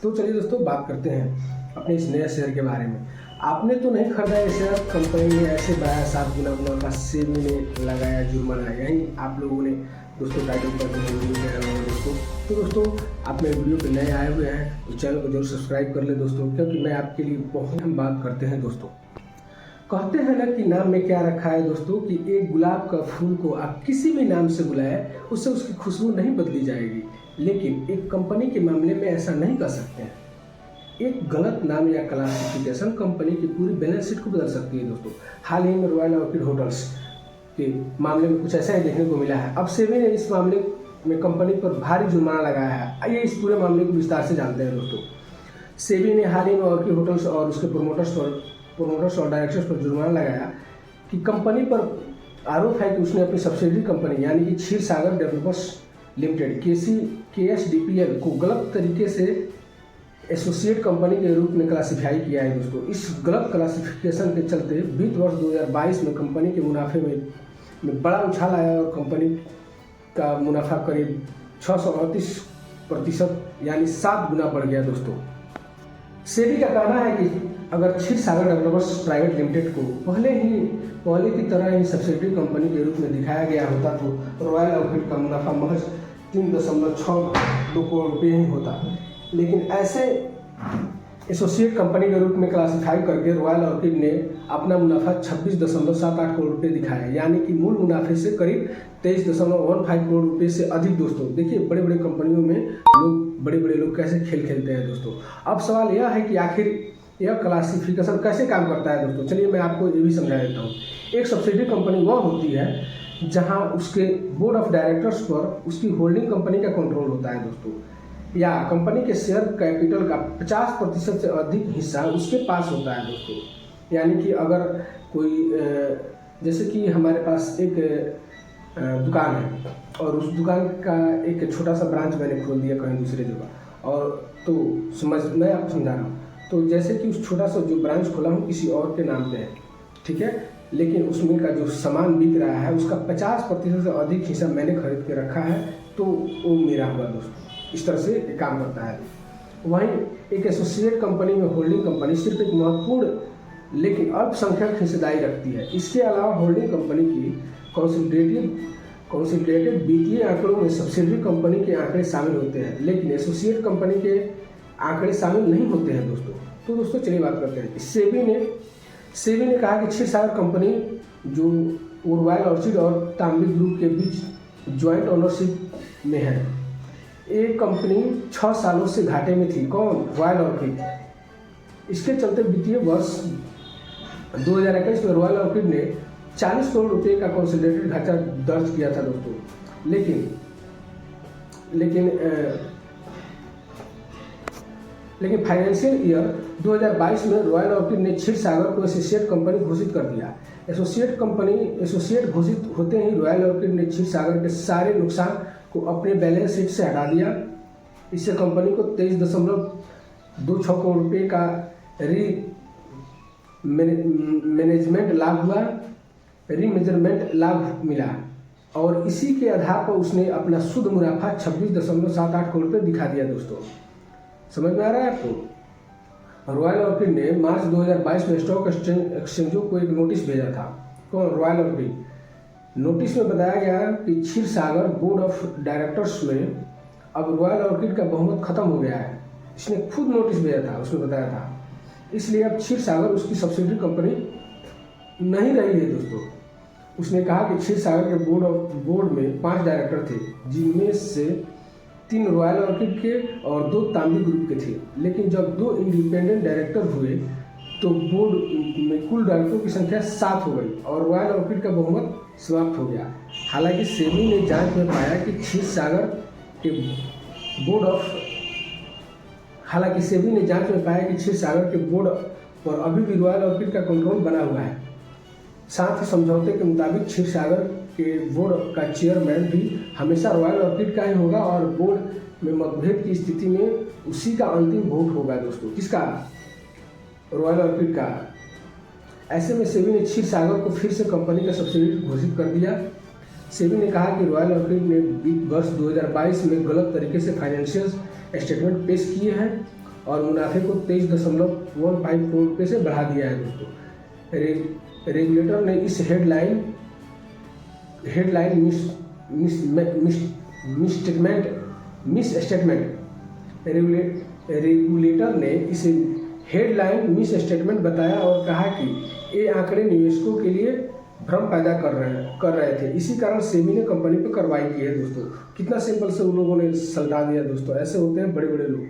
तो चलिए दोस्तों बात करते हैं अपने इस नए शेयर के बारे में। आपने तो नहीं खरीदा है शेयर, कंपनी ने ऐसे बढ़ाया 7 गुना मुनाफा, सेबी ने लगाया जुर्माना, यही आप लोगों ने दोस्तों टाइटल पर वीडियो दे रहे हैं दोस्तों। तो दोस्तों आप मेरे वीडियो पे नए आए हुए हैं तो चैनल को जरूर सब्सक्राइब कर ले दोस्तों, क्योंकि मैं आपके लिए बहुत हम बात करते हैं दोस्तों। कहते हैं ना कि नाम में क्या रखा है दोस्तों, कि एक गुलाब का फूल को आप किसी भी नाम से बुलाए उससे उसकी खुशबू नहीं बदली जाएगी, लेकिन एक कंपनी के मामले में ऐसा नहीं कर सकते हैं। एक गलत नाम या क्लासिफिकेशन कंपनी की पूरी बैलेंस शीट को बदल सकती है दोस्तों। हाल ही में रॉयल ऑर्किड होटल्स के मामले में कुछ ऐसा ही देखने को मिला है। अब सेबी ने इस मामले में कंपनी पर भारी जुर्माना लगाया है। आइए इस पूरे मामले को विस्तार से जानते हैं दोस्तों। सेबी ने हाल ही में ऑर्किड होटल्स और उसके प्रोमोटर्स और डायरेक्टर्स पर जुर्माना लगाया कि कंपनी पर आरोप है कि उसने अपनी सब्सिडरी कंपनी यानी कि क्षीर सागर डेवलपर्स लिमिटेड KSDPL को गलत तरीके से एसोसिएट कंपनी के रूप में क्लासिफाई किया है दोस्तों। इस गलत क्लासिफिकेशन के चलते वित्त वर्ष 2022 में कंपनी के मुनाफे में बड़ा उछाल आया और कंपनी का मुनाफा करीब 638% यानी 7 गुना बढ़ गया दोस्तों। सेबी का कहना है कि अगर क्षीर सागर डेवलपर्स प्राइवेट लिमिटेड को पहले की तरह ही सब्सिडरी कंपनी के रूप में दिखाया गया होता तो रॉयल ऑर्किड का मुनाफा महज 3.62 करोड़ रुपये ही होता, लेकिन ऐसे एसोसिएट कंपनी के रूप में क्लासिफाई करके रॉयल ऑर्किड ने अपना मुनाफा 26.78 करोड़ रुपये दिखाया, यानी कि मूल मुनाफे से करीब 23.15 करोड़ रुपये से अधिक दोस्तों। देखिए बड़े बड़े कंपनियों में बड़े लोग कैसे खेल खेलते हैं दोस्तों। अब सवाल यह है कि आखिर यह क्लासिफिकेशन कैसे काम करता है दोस्तों। चलिए मैं आपको ये भी समझा देता हूँ। एक सब्सिडरी कंपनी वह होती है जहाँ उसके बोर्ड ऑफ डायरेक्टर्स पर उसकी होल्डिंग कंपनी का कंट्रोल होता है दोस्तों, या कंपनी के शेयर कैपिटल का 50% से अधिक हिस्सा उसके पास होता है दोस्तों। यानी कि अगर कोई जैसे कि हमारे पास एक दुकान है और उस दुकान का एक छोटा सा ब्रांच मैंने खोल दिया कहीं दूसरे जगह, और तो मैं आपको समझा रहा हूँ। तो जैसे कि उस छोटा सा जो ब्रांच खोला हूँ किसी और के नाम पे है, ठीक है, लेकिन उसमें का जो सामान बिक रहा है उसका 50% से अधिक हिस्सा मैंने खरीद के रखा है, तो वो मेरा हुआ दोस्तों। इस तरह से काम करता है। वहीं एक एसोसिएट कंपनी में होल्डिंग कंपनी सिर्फ एक महत्वपूर्ण लेकिन अल्पसंख्यक हिस्सेदारी रखती है। इसके अलावा होल्डिंग कंपनी की कंसोलिडेटेड वित्तीय आंकड़ों में सब्सिडरी कंपनी के आंकड़े शामिल होते हैं, लेकिन एसोसिएट कंपनी के आंकड़े शामिल नहीं होते हैं दोस्तों। तो दोस्तों चलिए बात करते हैं। सेबी ने कहा कि क्षीर सागर कंपनी जो रॉयल ऑर्किड और तांबी ग्रुप के बीच ज्वाइंट ओनरशिप में है, एक कंपनी 6 सालों से घाटे में थी। कौन? Royal orchid. इसके चलते वित्तीय वर्ष 2021 में रॉयल ऑर्किड ने 40 करोड़ रुपए का कंसोलिडेटेड घाटा दर्ज किया था दोस्तों। लेकिन फाइनेंशियल ईयर 2022 में रॉयल ऑर्किड ने क्षीर सागर को एसोसिएट कंपनी घोषित कर दिया। एसोसिएट घोषित होते ही रॉयल ऑर्किड ने क्षीर सागर के सारे नुकसान को अपने बैलेंस शीट से हटा दिया। इससे कंपनी को 23.26 करोड़ रुपये का रीमेजरमेंट लाभ मिला, और इसी के आधार पर उसने अपना शुद्ध मुनाफा 26.78 करोड़ रुपये दिखा दिया दोस्तों। समझ में आ रहा है आपको? रॉयल ऑर्किड ने मार्च 2022 में स्टॉक एक्सचेंजों को एक नोटिस भेजा था। कौन? Royal orchid. नोटिस में बताया गया कि क्षीर सागर बोर्ड ऑफ डायरेक्टर्स में अब रॉयल ऑर्किड का बहुमत खत्म हो गया है। इसने खुद नोटिस भेजा था, उसने बताया था। इसलिए अब क्षीर सागर उसकी सब्सिडरी कंपनी नहीं रही है दोस्तों। उसने कहा कि क्षीर सागर के बोर्ड में 5 डायरेक्टर थे, जिनमें से 3 रॉयल ऑर्किड के और 2 तांबी ग्रुप के थे। लेकिन जब 2 इंडिपेंडेंट डायरेक्टर हुए तो बोर्ड में कुल डायरेक्टरों की संख्या 7 हो गई और रॉयल ऑर्किड का बहुमत समाप्त हो गया। हालांकि सेबी ने जांच में पाया कि क्षीर सागर के बोर्ड पर अभी भी रॉयल ऑर्किड का कंट्रोल बना हुआ है। साथ ही समझौते के मुताबिक क्षीर सागर के बोर्ड का चेयरमैन भी हमेशा रॉयल ऑर्किड का ही होगा और बोर्ड में मतभेद की स्थिति में उसी का अंतिम वोट होगा दोस्तों। किसका? रॉयल ऑर्किड का। ऐसे में सेबी ने क्षीर सागर को फिर से कंपनी का सब्सिडरी घोषित कर दिया। सेबी ने कहा कि रॉयल ऑर्किड ने वर्ष 2022 में गलत तरीके से फाइनेंशियल स्टेटमेंट पेश किए हैं और मुनाफे को 23.15 करोड़ रुपये से बढ़ा दिया है दोस्तों। रेगुलेटर ने इस हेडलाइन मिस स्टेटमेंट रेगुलेटर ने इसे हेडलाइन मिस स्टेटमेंट बताया और कहा कि ये आंकड़े निवेशकों के लिए भ्रम पैदा कर रहे थे। इसी कारण सेबी ने कंपनी पर कार्रवाई की है दोस्तों। कितना सिंपल से उन लोगों ने सलटा दिया दोस्तों। ऐसे होते हैं बड़े बड़े लोग।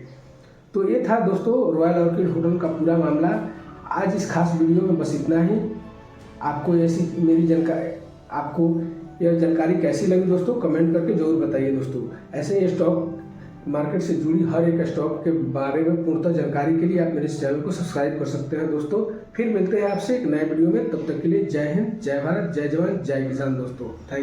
तो ये था दोस्तों रॉयल ऑर्किड होटल का पूरा मामला। आज इस खास वीडियो में बस इतना ही। आपको यह जानकारी कैसी लगी दोस्तों, कमेंट करके जरूर बताइए दोस्तों। ऐसे ही स्टॉक मार्केट से जुड़ी हर एक स्टॉक के बारे में पूर्णतः जानकारी के लिए आप मेरे चैनल को सब्सक्राइब कर सकते हैं दोस्तों। फिर मिलते हैं आपसे एक नए वीडियो में। तब तक के लिए जय हिंद, जय भारत, जय जवान, जय किसान दोस्तों। थैंक